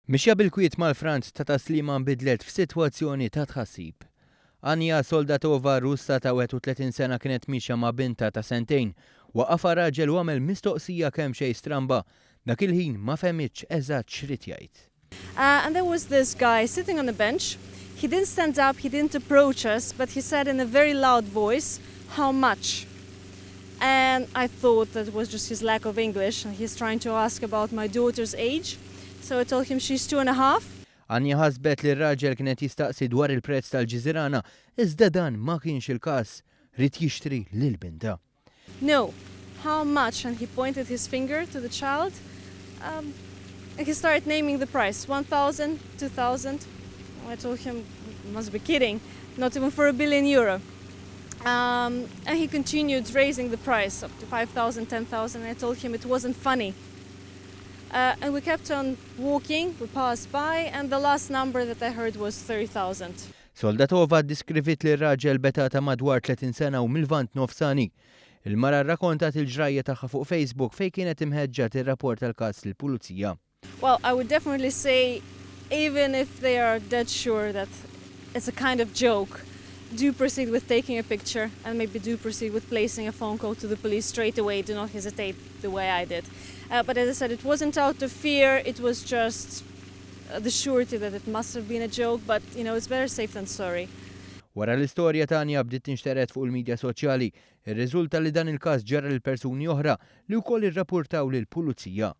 Mixja bil-kwiet mal-Franz ta' taslima nbidlet f'sitwazzjoni ta' tħassib. Anja Soldatova Russa ta' 31 sena kienet mixja ma' bintha ta' sentejn waqafa raġel u għamel mistoqsija kemm xejn stramba dak il-ħin ma fehmitx eżatt x'rid jgħid. And there was this guy sitting on a bench. He didn't stand up, he didn't approach us, but he said in a very loud voice, "How much?" And I thought that was just his lack of English, and he's trying to ask about my daughter's age. So I told him she's 2.5. Anja ħasbet li r-raġel kienet jistaqsi dwar il-prezz tal-ġiżirana, iżda dan ma kienx il-każ, rid jixtri lil bintha. No, how much? And he pointed his finger to the child. And he started naming the price, 1,000, 2,000. I told him, you must be kidding, not even for €1 billion. And he continued raising the price up to 5,000, 10,000. I told him it wasn't funny. And we kept on walking, we passed by, and the last number that I heard was 30,000. Soldatova diskrivit li r-raġel betata madwar 30 sena u mill-vant nofsani. Il-mara rrakkontat il-ġrajja tagħha fuq Facebook fejn kienet imħeġġa tir-rapport tal-każ lill-pulizija. Well, I would definitely say, even if they are dead sure that it's a kind of joke, do proceed with taking a picture and maybe do proceed with placing a phone call to the police straight away. Do not hesitate the way I did. But as I said, it wasn't out of fear, it was just the surety that it must have been a joke, but you know, it's better safe than sorry. Wara l-istorja ta' Anja bdiet tinxteret fuq il-medja soċjali, ir-riżulta li dan il-każ ġara lil persuni oħra li wkoll irrappurtaw lill-pulizija.